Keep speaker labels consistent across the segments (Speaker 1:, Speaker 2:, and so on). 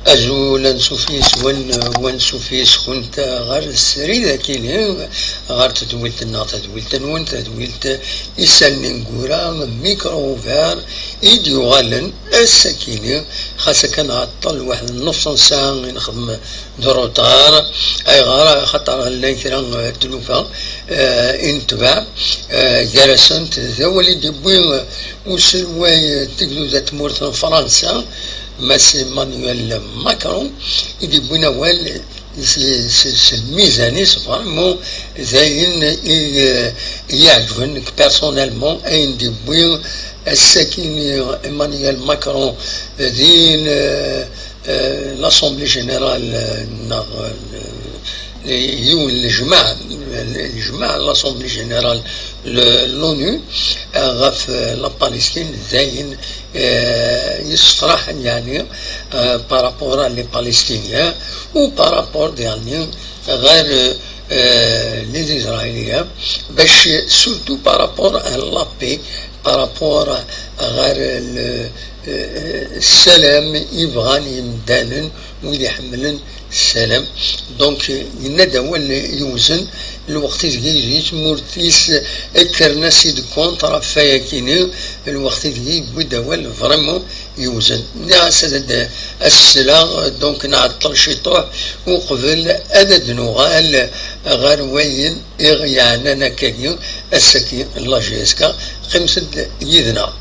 Speaker 1: أزول نسوفيس ونسوفيس كنت غير السريدة كيني غير تدويلت الناط تدويلت نون تدويلت يسالني نقورا ميكرو فار إيديو غالن السكيني خاصة كان عطل واحد نص ساعة نخدم دروطار أي غارة خطر اللي كرا تلوفا انتبع جرسنت ذولي دبوي وسلواي تقدو ذات مورت فرنسا ماسي مانويل ماكرون يدي بونا وال الميزاني فريمون زاين يعجبني بيرسونيلمون اين دي بوين الساكن ايمانويل ماكرون دين لاسومبلي جينيرال الجماعة لاسومبلي جينيرال لونو غاف لا باليستين زاين يصرح يعني بارابور لي باليستينيان و بارابور يعني غير لي إسرائيليين باش سورتو بارابور لا بي بارابور غير السلام يبغان يمدانن ويلي يحملن السلام دونك ينادى هو اللي يوزن الوقت يجي مورتيس اكرنا سيد كونترا فايكيني الوقت يجي بدا هو فريمون يوزن ناس السلا دونك نعطل شيطوح وقبل عدد نغال غير وين يعني انا كاين السكين الله جيسكا خمسة يدنا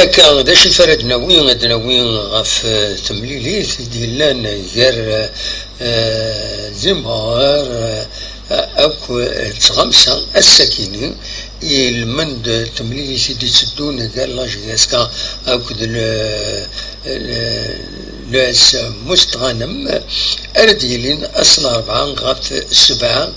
Speaker 1: هكا داش الفرد ناوي غاف تمليليت ديالنا غير زمهار أو تغمسة السكينة المند تمليلي سيدي تسدون قال لا جيسكا أو لاس مستغنم أرديلين أصل 4 غاف 7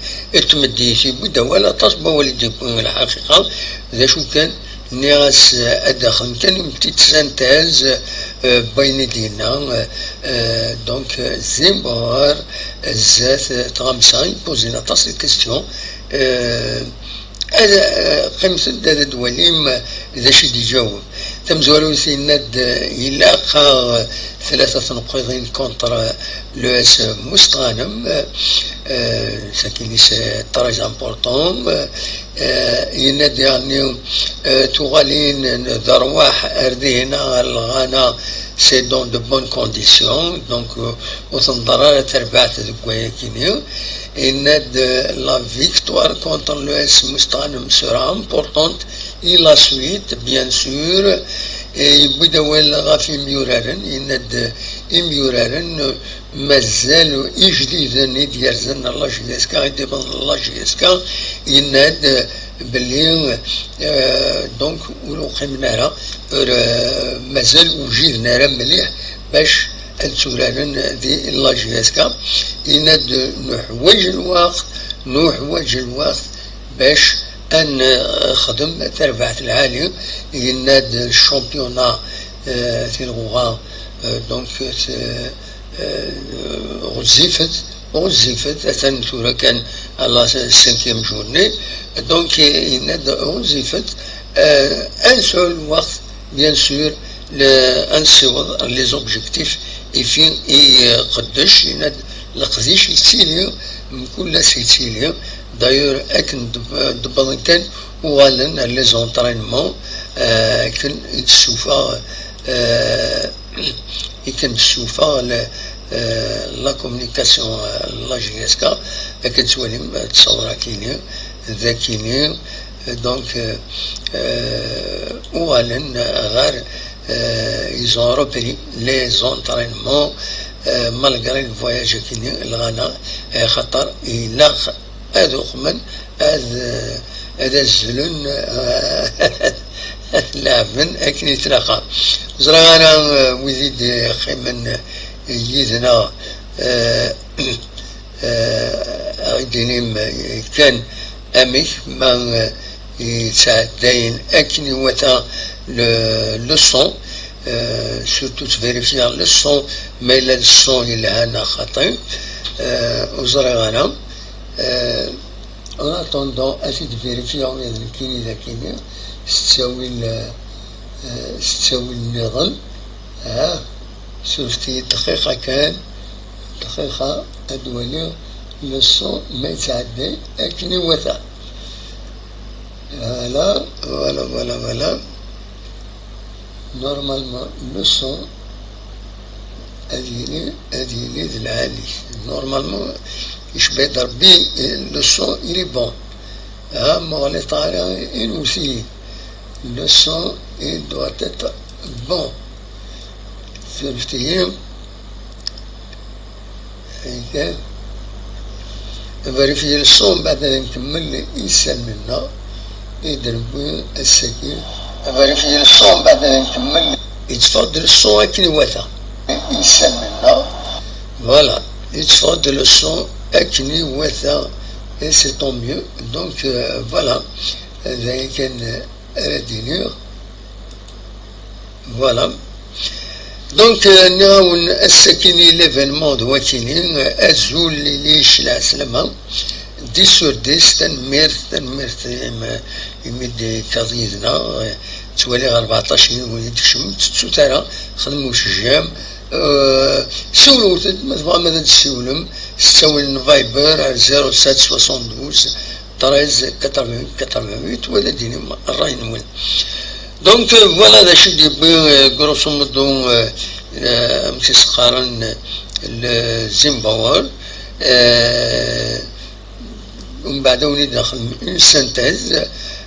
Speaker 1: تمديتي بدا ولا تصبى والدي الحقيقة ذا شو كان ناس أدخل كان بتيت سانتاز بين دينا دونك زيمبار الزات تغمسا يبوزينا تصل كيستيون خمسة داد وليم ذا شي دي جاوب تمزولو سيناد يلاقى 3 نقاط كونتر لو اس مستغانم ساكن تراج امبورطون يناد يعني تغالين ذرواح اردينا الغانا سي دون دو بون كونديسيون دونك وتنضرر تربعت ذكويا كينيو يناد لا فيكتوار كونتر لو اس مستغانم سورا امبورطونت et la suite bien sûr يبدا ولا غافي ميورارن يناد ميورارن مازال يجديدن ديالزن الله جيسكا يدبن الله جيسكا يناد باللي دونك ولو قمنا راه مازال وجدنا راه مليح باش السورارن دي الله جيسكا يناد نحوج الوقت باش أن خدم تربعت العالي يناد الشامبيونا في الغوغا دونك غزيفت أثن ثورة كان على 5e جورني دونك يناد غزيفت ان سول وقت بيان سور انسيوض لي زوبجيكتيف يفين يقدش يناد القديش يتسيليو من كل سيتسيليو دايور اكن دبضن كان وغالن لي زونطرينمون كن يتسوفا يمكن تشوفها لا كومونيكاسيون لا جيسكا كتولي تصور كينيو ذاكينيو دونك وغالن غير ils ont repris les entraînements malgré le voyage كينيو الغانا خطر إلا هذا خمن هذا الزلون لعبن أكن يتلاقى زرعنا وزيد خيمن يدنا دينيم كان أمي ما يتعدين أكني وتا لو سون surtout vérifier le son mais le son il a خطأ وزرع en attendant أسيد vérifier on est كيني ذا كيني تساوي النظام شفتي دقيقة كان دقيقة أدولي لو سون ما يتعدى أكني وتا voilà normalement le son هذه العالي normalement يشبه ضربي le son il est bon مغلط على une aussi le son il doit être bon فهمتي هيك فيريفي الصون بعد نكمل يسال منا يضرب السكين فيريفي الصون بعد نكمل يتفضل الصون أكني وتا يسال منا فوالا يتفضل الصون أكني وتا et c'est tant mieux donc voilà هذا كان رادينير voilà donc نعاون السكيني ليفينمون دواكيني أزول ليش العسلمة 10 sur 10 تنميرت يمد كاضيدنا توالي 14 يولي تكشم تسوتارا خدمو شجام سولو ما ماذا تسولم ستاول فايبر 0772 13 88 ولا ديني الراين وين دونك فوالا هذا الشيء اللي غروسو مودو امسيس قارن الزيمباور ومن بعد ولي داخل اون سانتيز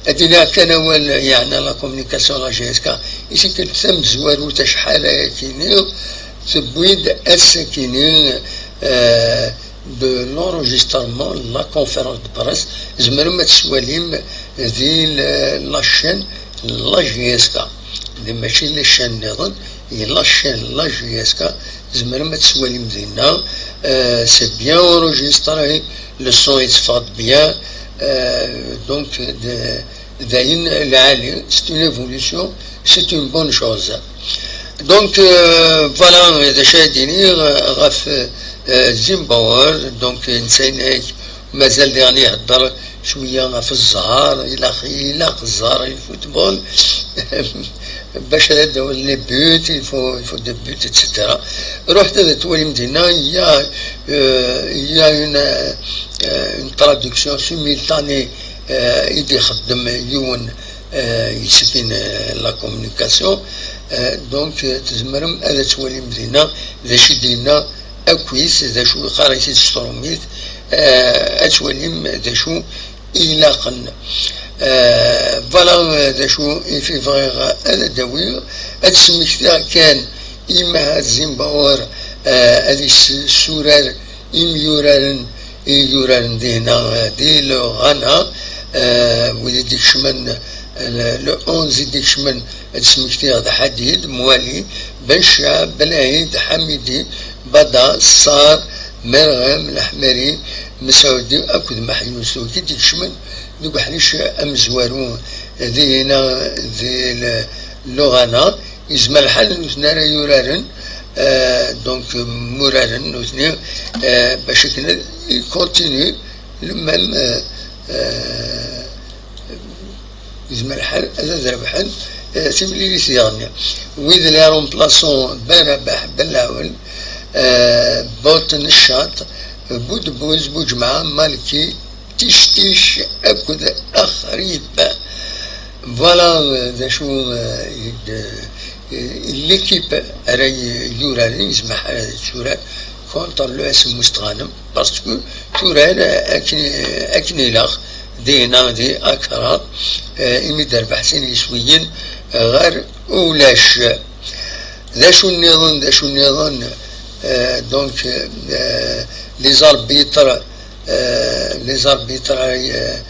Speaker 1: ادينا كان اول يعني لا كومونيكاسيون لا جي اس كا ايش كتسم زوارو تا شحال كيني تبويد السكيني de l'enregistrement la conférence de presse زمرو ما تسواليم ذي لا شين لا جي اس كا ماشي لي شين نظن هي لا شين لا جي اس كا زمرو ما تسواليم دينا سي بيان اونجستري لو سون يتفاض بيان دونك داين العالي سي اون ايفولوسيون سي اون بون شوز دونك فوالا هذا شاهديني غاف زيمباور دونك نسينا مازال يعني يهضر شويه في الزهر الى الزهر الفوتبول باش هذا لي بوت يفو دي بوت اتسيتيرا رحت هذا تولي مدينه يا اون ترادكسيون سيميلتاني يدي يخدم يون يسكن لا كومونيكاسيون دونك تزمرم هذا تولي مدينه ذا شي دينا أكويس ذا شو خارجي ستروميت أتوليم ذا شو إلاقا فوالا ذا شو في فغيغ أنا داوي أتسمكتا كان إما زيمباور هذه السورار يورارن دينا دي لو غانا ودي ديك شمن لو 11 ديك شمن أتسمكتا هذا حديد موالي بنشا بلاهيد حميدي بدا صار مرغم الحمري مسعودي اكد محيوس كي تكشمن دوك حنيش امزوارو ذينا ذي اللغانا يزمى الحل نوثنا يورارن دونك مورارن نوثنا باش كنا يكونتيني المام يزمى الحل هذا ذربحن تملي لي وإذا لي رومبلاسون باربح بالعول بوطن الشاط بود بوز بوجمعة مالكي تيش أكد أخريب فوالا ذا شو ليكيب راي يوراني يسمح هذا الشورى كونتر لو اسم مستغانم باسكو توران أكني لاخ دينا دي أكرا إمي درب حسين يسويين غير أولاش ذا شو النظام دونك لي زاربيتر راهي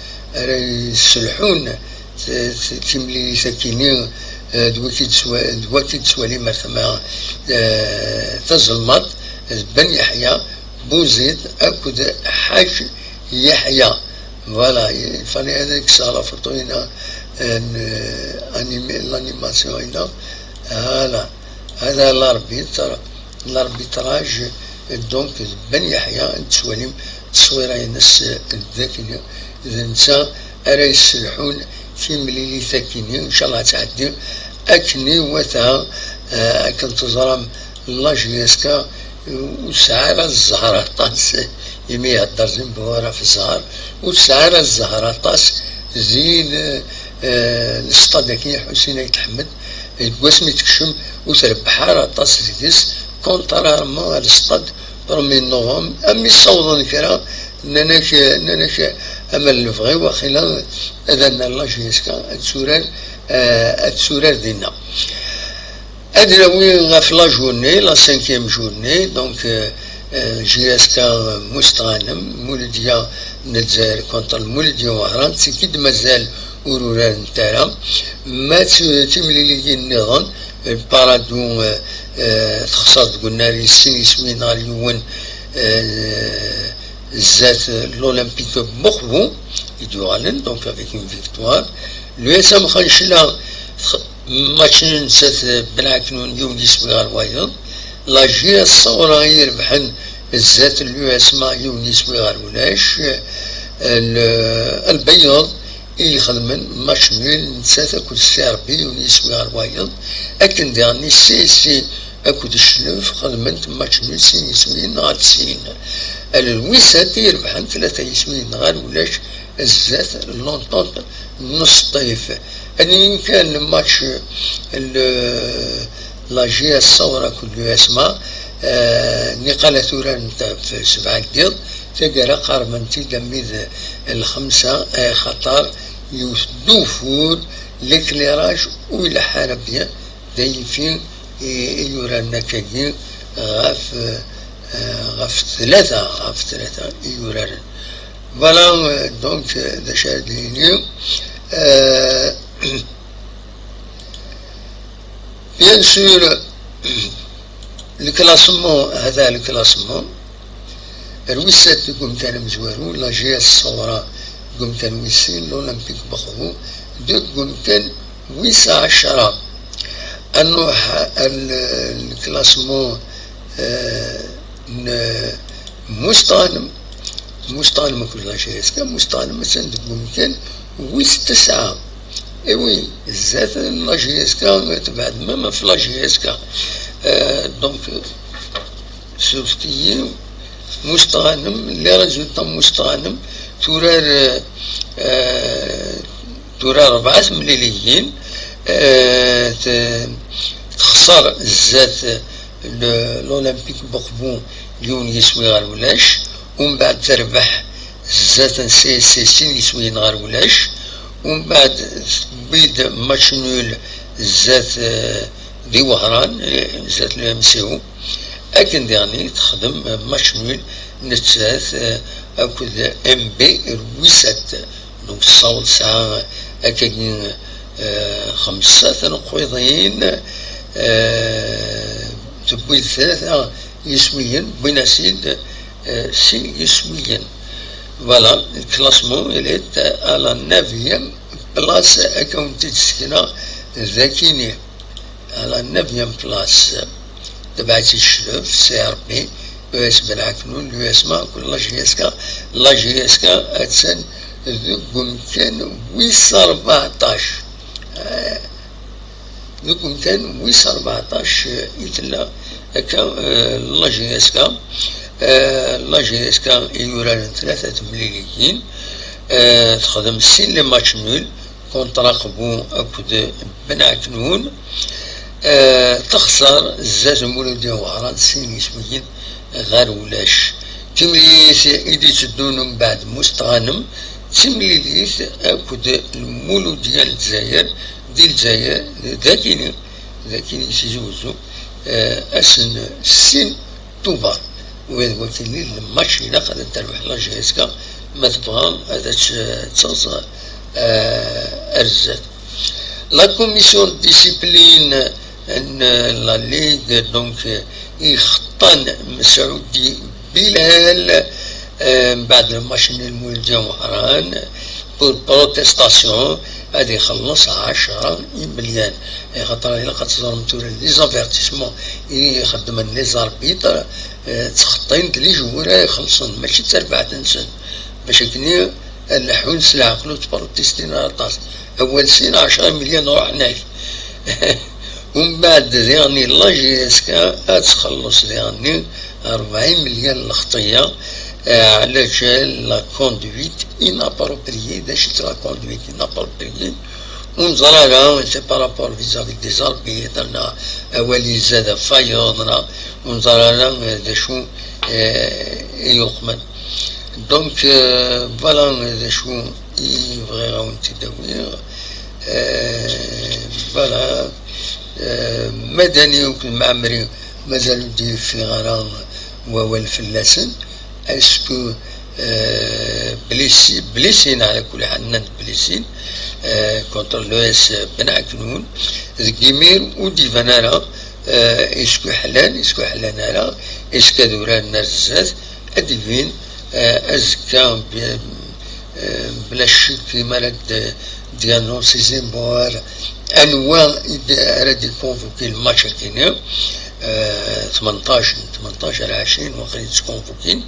Speaker 1: يسلحون تملي ساكنين دواكي تسوالي مرتما تظلمت بن يحيى بوزيد أكد حاج يحيى Voilà, il fallait que ça la photo l'animation هنا. voilà هذا الاربيتراج دونك بن يحيى تسواليم تصويره ينس الذاكية اذا نسى راه يسلحون في مليلي ثاكيني ان شاء الله تعدي اكني وتا كنت تزرم لاجيسكا وسعر الزهرة طاس يمي يهدر زين بورا في الزهر وسعر الزهرة طاس زين الاستادكي حسين يتحمد القواسم يتكشم وتربح على طاس زيكس كونترارمون الاستاد برمي نوفمبر امي صوضا كرا ناناك اما الفغي وخلال اذن لاجيسكا التسورار دينا ادنا وين غاف لا جورني لا 5e جورني دونك جياسكا مستغانم مولديا نتزاير كونتر المولديا وهران تكيد مازال وروران نتاعها ما تملي النظام البارادو تخصص قلنا لي السن يسمين اليوم الزات l'Olympique Bordeaux يدوغالن دونك افيك اون فيكتوار اليوسام خنشلا ماتشين سات بنعكنون يوم يسمي غروايض لا جي الصورة يربحن الزات اليوسما يوم يسمي غرولاش البيض يخدمن ماتش نول نسات اكل السيربي ونسمي غروايض اكن ديرني سي اكل الشلوف خدمنت ماتش نول سين يسمي نهار سين الويسات يربحن 3 يسمين غير ولاش الزات لونطونت نص طيف أني كان الماتش لاجيا الصورة كل اسمها نقالة ثوران في 7 ديال تقرا قاربا تلميذ الخمسة خطر يدوفور ليكليراج وإلى حربية دايفين يورانا كاين غاف ثلاثة يورارن فوالا دونك ذا شاديني بيان سور الكلاسمون هذا الكلاسمون الوسات قوم كان مزوارو لا جي الصورة قوم كان ويسين الأولمبيك بخو قوم كان ويسا 10 أنه الكلاسمون مستغنم كل شيء مستغنم مثلا ممكن ويس 9 ايوي الزات لاجيسكا تبعد ما في لاجيسكا دونك سوفتي مستغنم اللي رجل مستغنم تورار 4 مليليين تخسر الزات الأولمبيك بقبون اليوم يسوي غير ولاش ومن بعد تربح زات سين يسوي غير ولاش ومن بعد بيد ماتش نول زات دي وهران زات الامسيو اكن ديرني تخدم ماتش نول نتسات اكد ام بي رويسات دونك الصوت ساعة اكاين 5 نقويضين تبوي 3 يسويا بين سيد سين يسويا فوالا الكلاسمون إليت على 9e بلاص أكاونتي تسكينة ذاكيني على 9e بلاص تبعتي الشلوف سي ار بي يو اس بالعكنون يو اس ما كل لا جي اس كا اتسن ذوك ممكن ويس 14 ذوك ممكن ويس 14 يتلا هكا لا جي اس كا لا جي اس كا يوران 3 مليليين تخدم سين لي ماتش نول كونترا قبو اكد بنعكنون تخسر الزاز مولودي وهران سين يسمين غير ولاش تمليس إيدي تدون من بعد مستغنم تمليس أكد المولود ديال الجزائر ذاكيني سيزوزو أسن سين توبار وهذا وكيل الماتش إلا قد تربح لا جيسكا ما تبغى هذا تصاص أرزات لا كوميسيون ديسيبلين ان لا ليغ دونك يخطن مسعودي بلال بعد الماشين المولدية وهران بور بروتستاسيون غادي يخلص 10 مليون. خاطر إلا كتزور متورا لي زافيرتيسمون يخدم لي زاربيتر تخطين لي جوار يخلصون ماشي تا 4 سنين باش كني الحون العقل تبروتيستين طاس أول سنة 10 مليون روح هناك. ومن بعد يعني لاجي اسكا تخلص يعني 40 مليون الخطية علاش لا كوندويت inappropriée داش لا كوندويت inappropriée ونزرعها سي بارابور فيزافيك دي زاربي درنا أولي زاد فايضنا ونزرعها داشو يقمن. دونك فوالا داشو يبغي غاون تداوير فوالا مدني وكل معمري مازالو دي في غرام والفلاسن اسكو بليسين على كل حال نان بليسين كونتر لو اس بن عكنون ذكيمير ودي فنالا اسكو حلال على اسكو دوران نرزات ادفين ازكا بلا شك مالك ديانونسيزين بوار انواع رادي كونفوكي الماتش كينيا 18 على 20 وقت تكونفوكين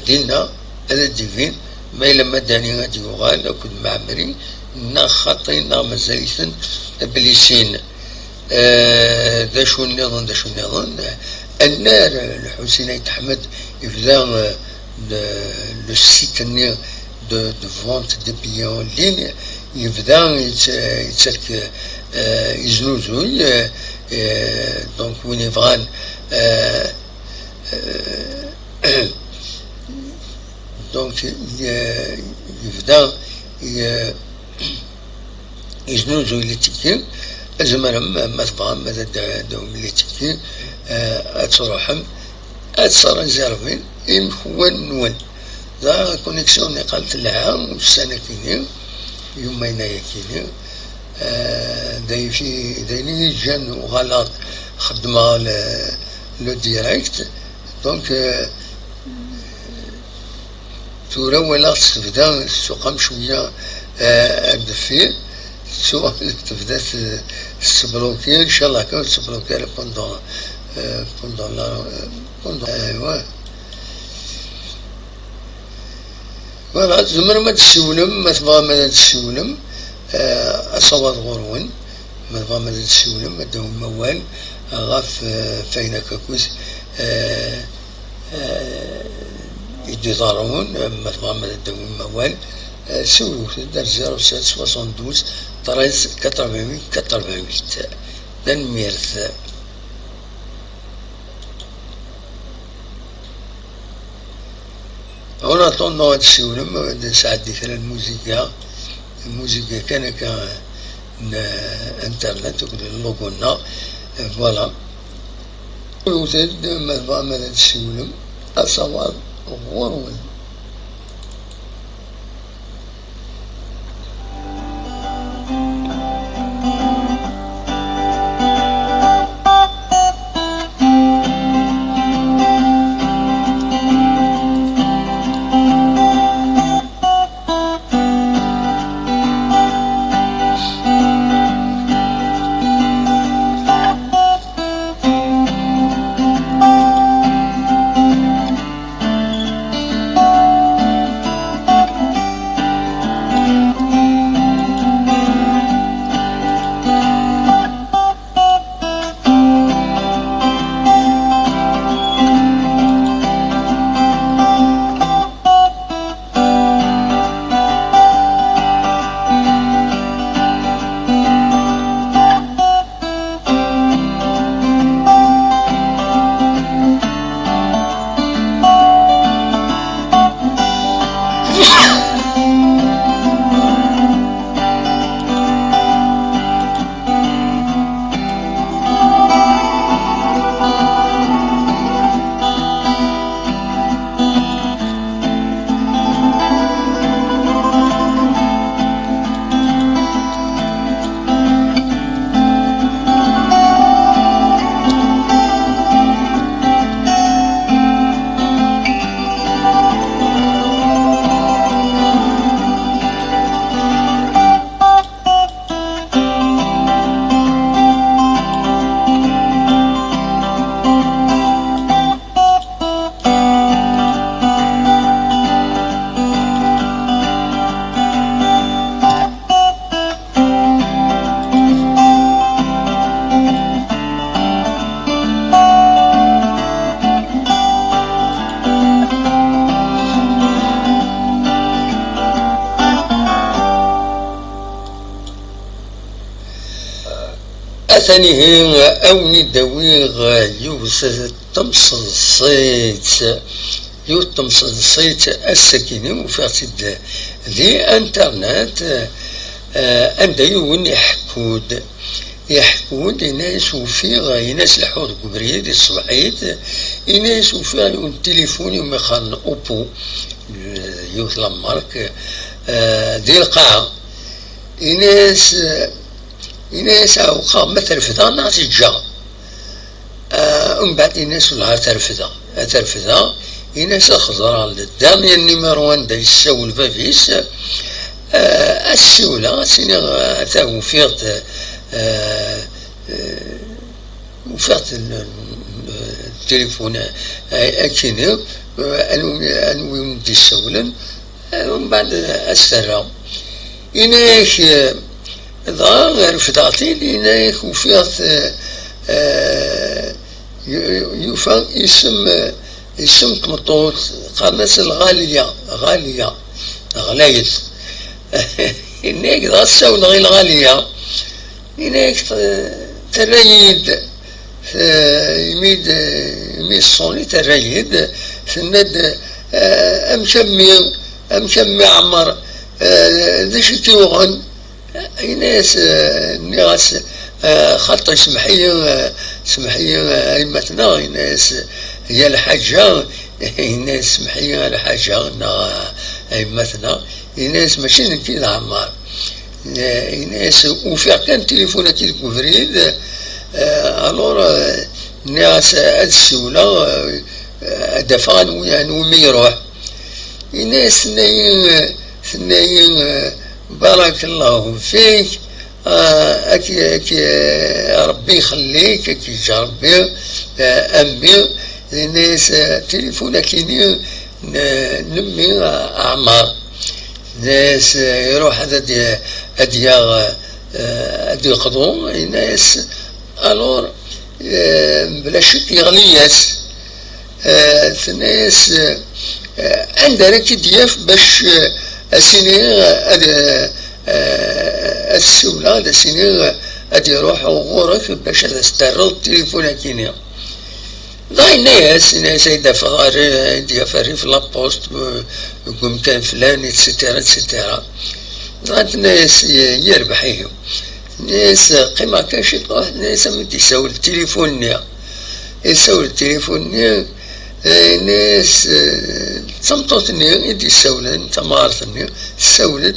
Speaker 1: دينا هذا ديفين ما لما داني غادي يغال كنت معمري نا خاطينا مازاليثن بليسين ذا شو النظام النار الحسين احمد يبدا لو سيت دو فونت دي بيان اون لين يبدا يتسلك يزنوزوي دونك وين يبغان دونك يبدا يزنوزوي لي تيكي الزمر ما تبغى ماذا دوم لي تيكي اتروحم اتصار زيرفين يمخون نون ذا كونيكسيون قالت لها والسنة كيني يومين كيني دايني جان وغلط خدمة لو ديريكت دونك تورا ولا تبدا السوق شوية أدفي سواء تبدا تبلوكي إن شاء الله كان تبلوكي بوندون أيوا فوالا زمر ما تسولم ما تبغى ما تسولم أصوات غرون ما تبغى ما تسولم ما داوم موال غاف فاينة كاكوس يدي ضارون ما تبغى ما تداوم موال سولو دار 07 72 13 88 تنميرث. هنا طلنا هاد السولم نساعد في الموسيقى كان انترنت وكل اللوغونا فوالا وزاد ما هاد السولم أصوات غرون. ثاني هي أوني داويغ يوسف تمصيت يتمصيت السكينة وفاتد ذي انترنت عند يون يحكود يناس وفيغ يناس الحوض كبريد الصبحيت يناس وفيغ التليفون يوم خان اوبو يوث لامارك دي القاعة يناس وقع مثل فضا ناس جا ومن بعد يناس النهار ترفضا يناس خضرا للدام النيميرو 1 دا يساول فافيس السيولة سيني تاو وفيغت التليفون اكيني انوي ندي السولن ومن بعد السرا يناش ضا غير فضاتي يناش وفيغت يوفا اسم تمطوط قناص الغالية غلايت إنك غساو غير الغالية إنك ترايد يميد الصوني ترايد سند أمشمي عمر ذيش تيوغن إناس ناس خط سمحية أئمتنا الناس هي الحاجة الناس سمحية الحاجة أئمتنا الناس ماشي كذا عمار الناس وفي كان تليفونات الكفريد الور الناس هاد السولة دفعا ومي يروح الناس ثنايا بارك الله فيك أكي ربي يخليك أكي ربي أمي الناس تليفون كيني نمي أعمار ناس يروح هادي يقضون الناس الور بلا شك يغلياس الناس عندها راكي دياف باش السنين السولة السنين غادي يروحوا غورك باش تستعرض التليفون كينيا ضاي الناس يدفع في لابوست يقوم كان فلان اتسيتيرا ضاي الناس يربحيهم الناس قيمة كاشي واحد الناس مدي يساول التليفون نيا الناس تمطوطني يدي يساولن تمارثني ساولت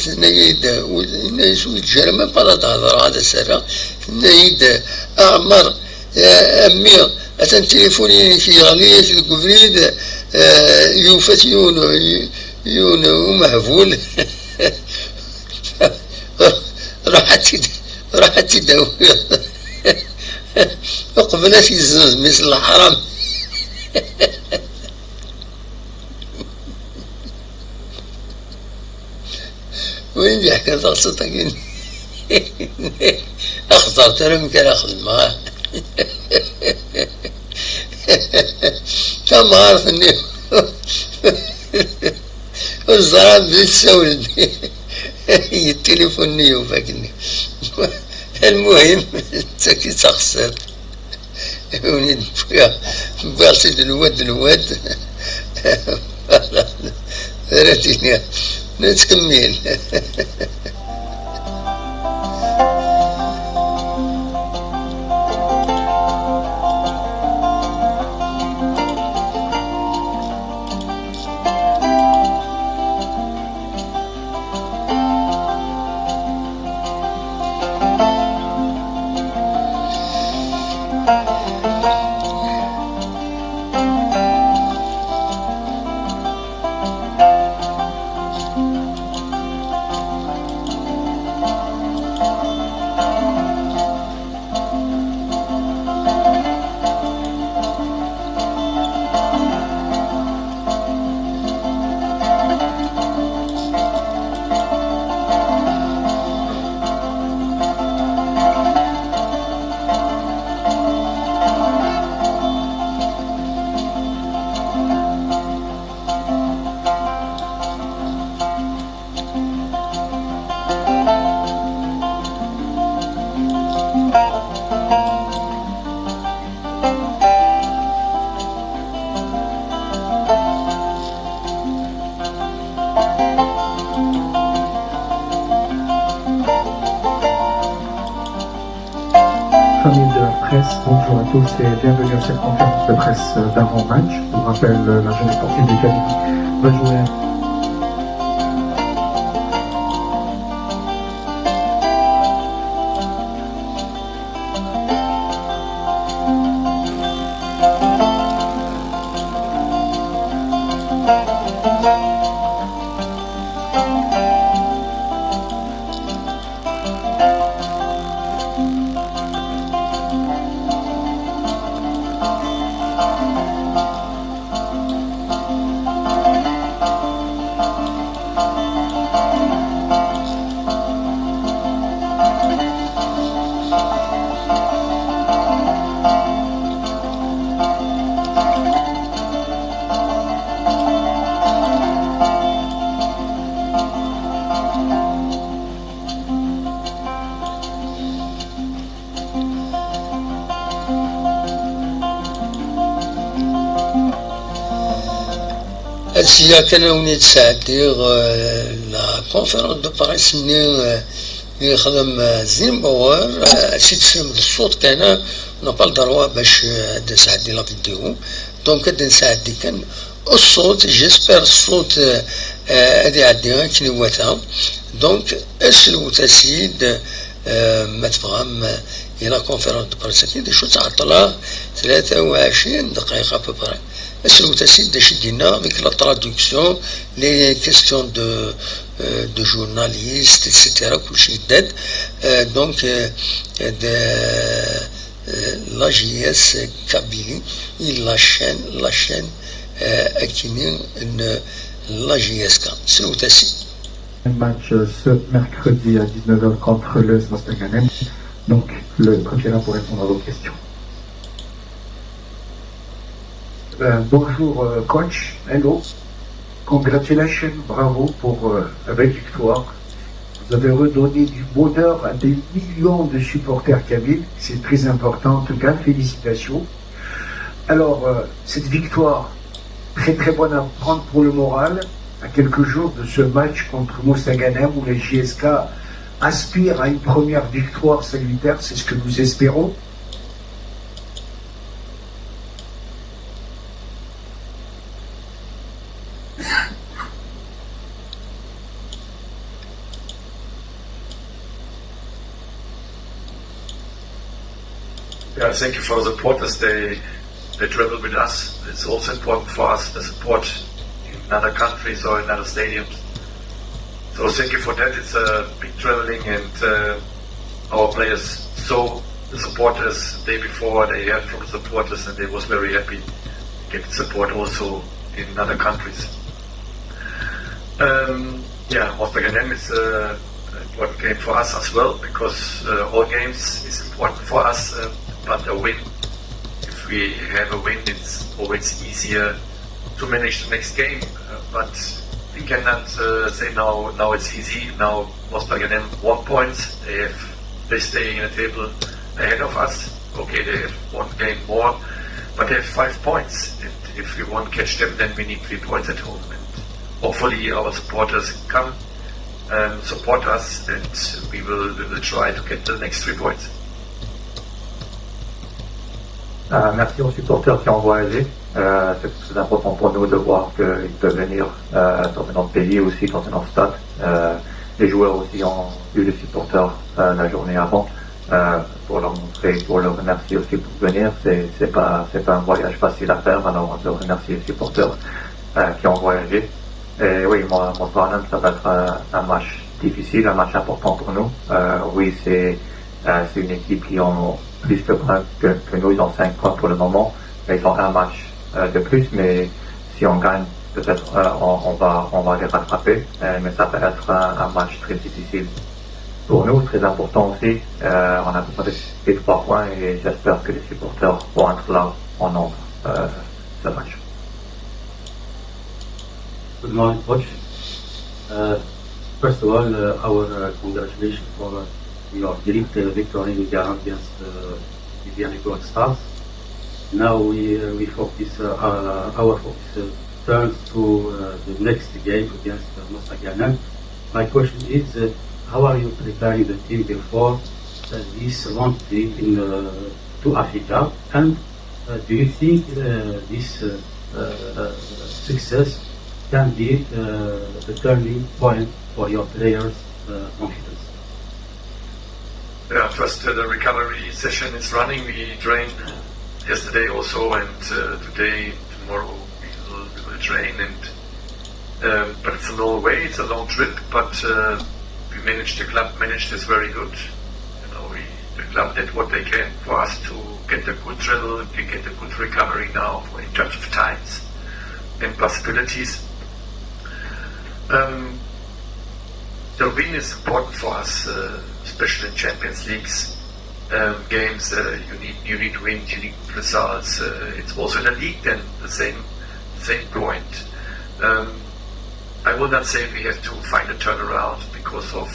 Speaker 1: ثنايد الناس ويتجرم بلا تهضر هذا سرا ثنايد أعمر يا أمي أتن تليفوني في غالية الكفريد يوفت يون ومهفول راحت تداوي وقبلها في الزنز مثل الحرام وين بيحكي تقصتك اخضر ترى يمكن اخذ معاه كم عارف اني والزراب بيتسول التليفون نيو فاكني المهم تاكي تقصر وني بارسيد الواد راتيني نتكمل
Speaker 2: presse, bonjour à tous et bienvenue à cette conférence de presse d'avant-match. Je vous rappelle, la jeunesse sportive du Cali va jouer
Speaker 1: هادشي كان ونيت ساعدير لا كونفيرونس دو باريس اللي يخدم زيمباوير هادشي تسمى الصوت كان نابا الدروا باش هاد ساعدي لا فيديو دونك هاد نساعدي كان الصوت جيسبر الصوت هادي عديها كنيواتها دونك اسلو تسيد ما تفهم الى كونفيرونس دو باريس دي شو تعطلها 23 دقيقة ببري اسلو تسيد داش دينا avec la traduction les questions de journalistes etc كلشي يداد دونك la JS Kabylie la chaîne أكيني la JSK سلو تسيد
Speaker 2: match ce mercredi à 19h contre le Mostaganem. Donc, le coach est là pour répondre à vos questions. Bonjour coach, hello. Congratulations, bravo pour la belle victoire. Vous avez redonné du bonheur à des millions de supporters kabyles. C'est très important, en tout cas, félicitations. Alors, cette victoire, très très bonne à prendre pour le moral. À quelques jours de ce match contre Mostaganem où les JSK aspirent à une première victoire salutaire, c'est ce que nous espérons.
Speaker 3: Yeah, thank you for the supporters. They travel with us. It's also important for us, the support in other countries or in other stadiums. So thank you for that. It's a big traveling, and our players saw the supporters the day before. They heard from the supporters, and they was very happy to get support also in other countries. Mostaganem is an important game for us as well, because all games is important for us, but a win. If we have a win, it's always easier to manage the next game, but we cannot say now it's easy. Now Mostaganem 1 point. They stay in the table ahead of us. Okay, they have one game more, but they have 5 points. And if we want to catch them, then we need 3 points at home. And hopefully our supporters come and support us, and we will try to get the next 3 points.
Speaker 4: Merci aux supporters qui ont voyagé. C'est très important pour nous de voir qu'ils peuvent venir dans notre pays aussi, dans notre stade. Les joueurs aussi ont eu les supporters la journée avant pour leur montrer, pour leur remercier aussi pour venir. C'est pas un voyage facile à faire, alors on doit remercier les supporters qui ont voyagé. Et oui, moi, ça va être un match difficile, un match important pour nous. Oui, c'est une équipe qui ont plus de points que nous, ils ont 5 points pour le moment. Ils ont un match de plus, mais si on gagne, peut-être on va les rattraper. Mais ça peut être un match très difficile pour nous, très important aussi. On a besoin des 3 points et j'espère que les supporters vont être là en nombre ce match.
Speaker 5: Good morning, coach. First of all, our congratulations for your great victory in Ghana against Viviane Gold Stars. Now we focus, our focus turns to the next game against Mostaganem. My question is, how are you preparing the team before this round trip in to Africa. And do you think this success can be the turning point for your players' confidence?
Speaker 3: Yeah, first the recovery session is running. We trained yesterday also, and today, tomorrow we will train. And but it's a long way, it's a long trip. But the club managed this very good. The club did what they can for us to get a good drill, to get a good recovery now in terms of times and possibilities. The win is important for us, especially in Champions Leagues games. You need wins, you need results. It's also in the league then the same point. I will not say we have to find a turnaround because of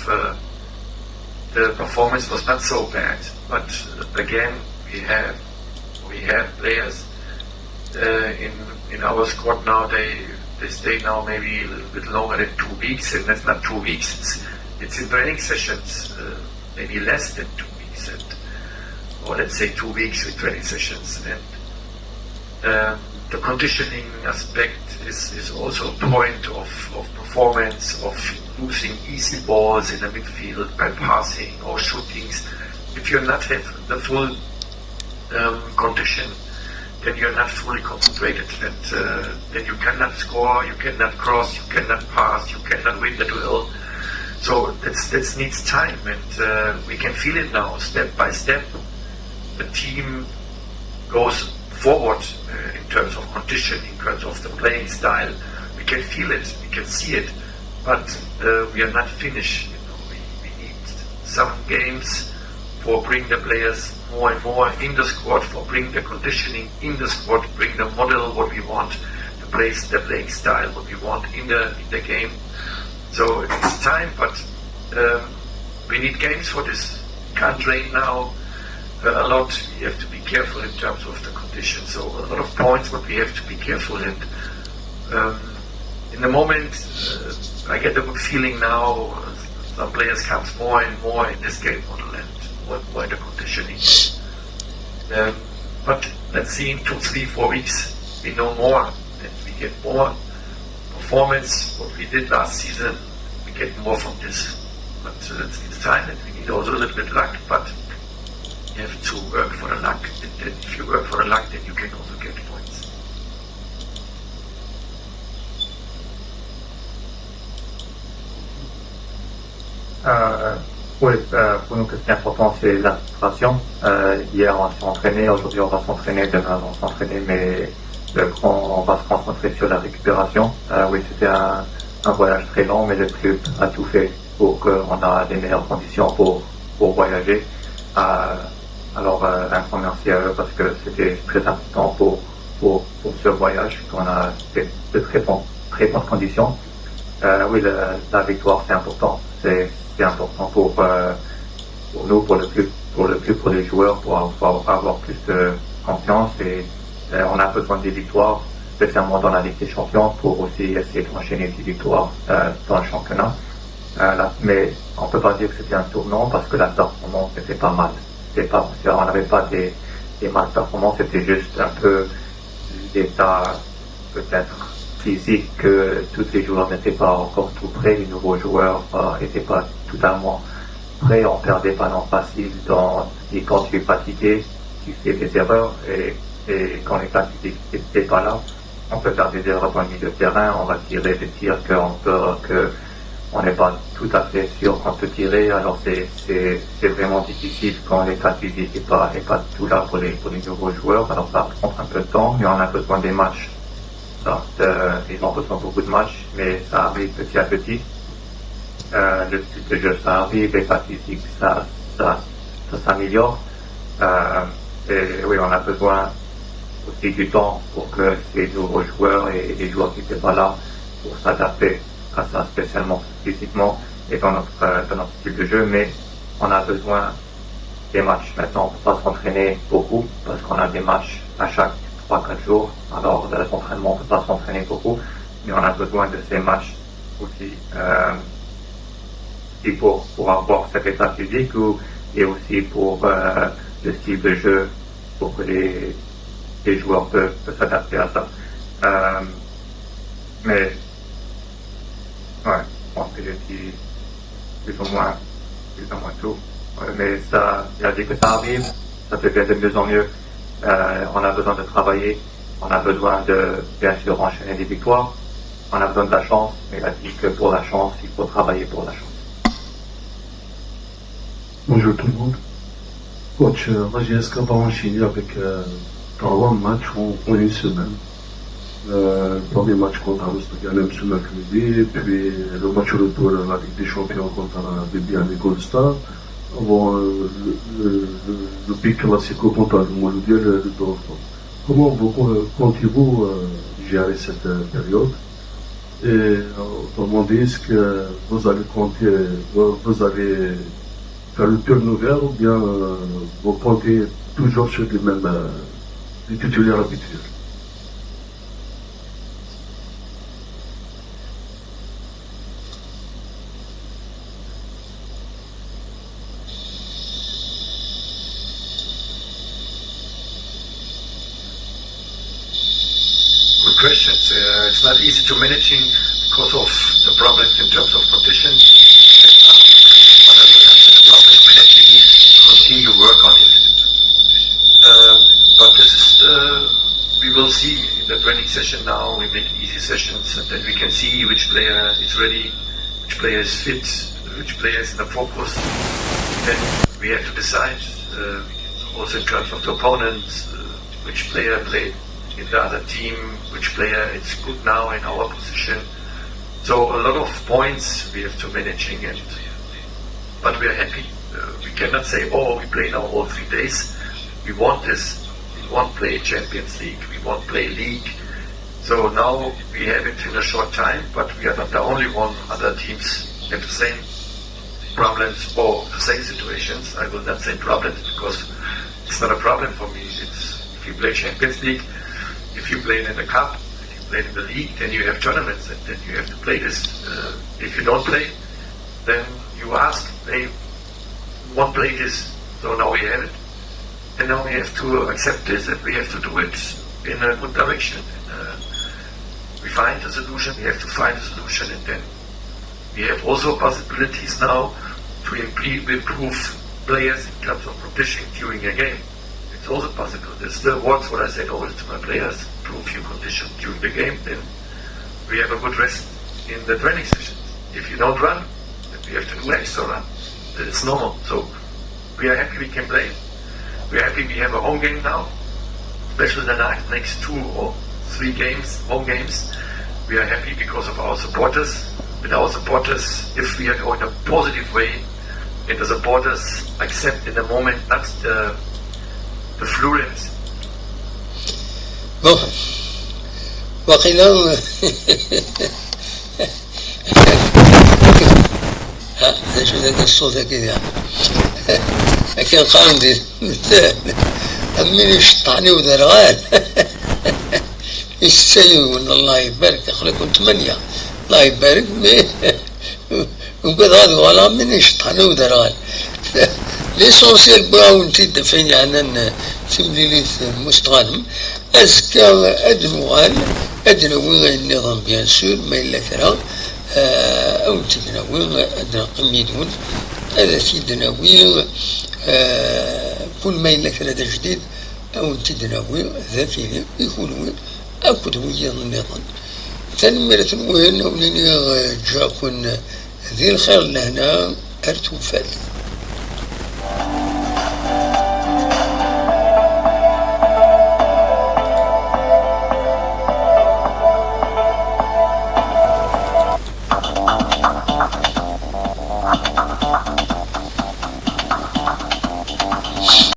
Speaker 3: the performance was not so bad, but again we have players in our squad now. They stay now maybe a little bit longer than 2 weeks, and that's not 2 weeks. It's in training sessions, maybe less than 2 weeks, or let's say 2 weeks with training sessions. And the conditioning aspect is also a point of performance, of losing easy balls in the midfield by passing or shootings. If you're not have the full condition, then you're not fully concentrated, and then you cannot score, you cannot cross, you cannot pass, you cannot win the duel. So that needs time, and we can feel it now, step by step. The team goes forward in terms of condition, in terms of the playing style. We can feel it, we can see it, but we are not finished. We need some games for bring the players more and more in the squad, for bring the conditioning in the squad, bring the model what we want, the playing style what we want in the game. So it's time, but we need games for this. We can't train now a lot. We have to be careful in terms of the condition. So a lot of points, but we have to be careful. And in the moment, I get a good feeling now. Some players comes more and more in this game model and more in the conditioning. But let's see, in 2, 3, 4 weeks we know more, and we get more performance. What we did last season, we get more from this. But it's time, and we need also a little bit luck. But you have to work for the luck. And if you work for the luck, then you can also get points.
Speaker 4: Oui, pour nous, ce qui est important, c'est l'inspiration. Hier, on s'est entraîné, aujourd'hui, on va s'entraîner, demain, on va s'entraîner, mais on va se concentrer sur la récupération. Oui, c'était un voyage très long, mais le club a tout fait pour qu'on ait les meilleures conditions pour voyager. Alors, un grand merci à eux parce que c'était très important pour ce voyage, qu'on a de très bonnes conditions. Oui, la victoire, c'est important. C'est important pour nous, pour le club, pour les joueurs, pour avoir plus de confiance. Et on a besoin des victoires, spécialement dans la Ligue des Champions, pour aussi essayer d'enchaîner des victoires dans le championnat. Mais on ne peut pas dire que c'était un tournant parce que la performance n'était pas mal. On n'avait pas des mal performances, c'était juste un peu l'état peut-être physique, que tous les joueurs n'étaient pas encore tout prêts, les nouveaux joueurs n'étaient pas totalement prêts, on perd des ballons faciles et quand tu es fatigué, tu fais des erreurs et quand les fatigués n'étaient pas là, on peut faire des erreurs dans le milieu de terrain, on va tirer des tirs on n'est pas tout à fait sûr qu'on peut tirer, alors c'est vraiment difficile quand l'état physique n'est pas tout là pour les nouveaux joueurs, alors ça prend un peu de temps, mais on a besoin des matchs. Ils ont besoin de beaucoup de matchs, mais ça arrive petit à petit. Le style de jeu, ça arrive, l'état physique, ça s'améliore. Et oui, on a besoin aussi du temps pour que ces nouveaux joueurs et les joueurs qui n'étaient pas là pour s'adapter à ça, spécialement physiquement et dans notre style de jeu, mais on a besoin des matchs. Maintenant, on ne peut pas s'entraîner beaucoup parce qu'on a des matchs à chaque 3-4 jours. Alors, l'entraînement, on ne peut pas s'entraîner beaucoup, mais on a besoin de ces matchs aussi et pour avoir cet état physique et aussi pour le style de jeu pour que les joueurs peuvent s'adapter à ça. Mais ouais, je pense que j'ai dit plus ou moins tout. Mais ça, dès que ça arrive, ça devient de mieux en mieux. On a besoin de travailler, on a besoin de, bien sûr, enchaîner des victoires, on a besoin de la chance, mais il a dit que pour la chance, il faut travailler pour la chance.
Speaker 6: Bonjour tout le monde. Coach, la GSK va enchaîner avec 3 matchs en une semaine. Le premier match contre Rostock ce mercredi, puis le match retour à la Ligue des Champions contre BBN et Gold Star, avant le pic classico contre le Mondial de Dortmund. Comment comptez-vous gérer cette période? Et autrement dit, est-ce que vous allez faire le turnover ou bien vous comptez toujours sur les titulaires habituels?
Speaker 3: Questions. It's not easy to managing because of the problems in terms of condition. But I will have the problem managing it, continue work on it. But this is, we will see in the training session now, we make easy sessions and then we can see which player is ready, which player is fit, which player is in the focus. Then we have to decide, also in terms of the opponents, which player played in the other team, which player is good now in our position. So a lot of points we have to managing, but we are happy. We cannot say, oh, we play now all 3 days. We want this. We want play Champions League. We want play league. So now we have it in a short time, but we are not the only one. Other teams have the same problems or the same situations. I will not say problems because it's not a problem for me. It's if you play Champions League, if you play in the cup, if you play in the league, then you have tournaments and then you have to play this. If you don't play, then you ask, they won't play this. So now we have it. And now we have to accept this and we have to do it in a good direction. We find a solution, we have to find a solution, and then we have also possibilities now to improve players in terms of conditioning during a game. It's also possible. This still works what I said always to my players. Improve your condition during the game, then we have a good rest in the training sessions. If you don't run, then we have to do extra run. It's normal. So we are happy we can play. We are happy we have a home game now, especially the next 2 or 3 games, home games. We are happy because of our supporters. With our supporters, if we are going a positive way, and the supporters accept in the moment not the fluency.
Speaker 1: Bon, وقيلا شو ذاك الصوت كذا كان قاندي أمين يشطعني ودرغان يستسيون الله يبارك أخليكم 8 الله يبارك وقد غادي ولا من يشطعني ودرغان ليسونسيال براون تدفعني عن تمليليث مستغانم أزكى أدنوغال أدنوغ النظام بيان سور ما إلا كرا أو تدنوغ أدنى قميدون هذا تدنوغ كل ما إلا كرا جديد أو تدنوغ ذاتي يكونوا أكد ويا النظام تنمرة وين ولين جاكون ذي الخير لهنا أرتو فال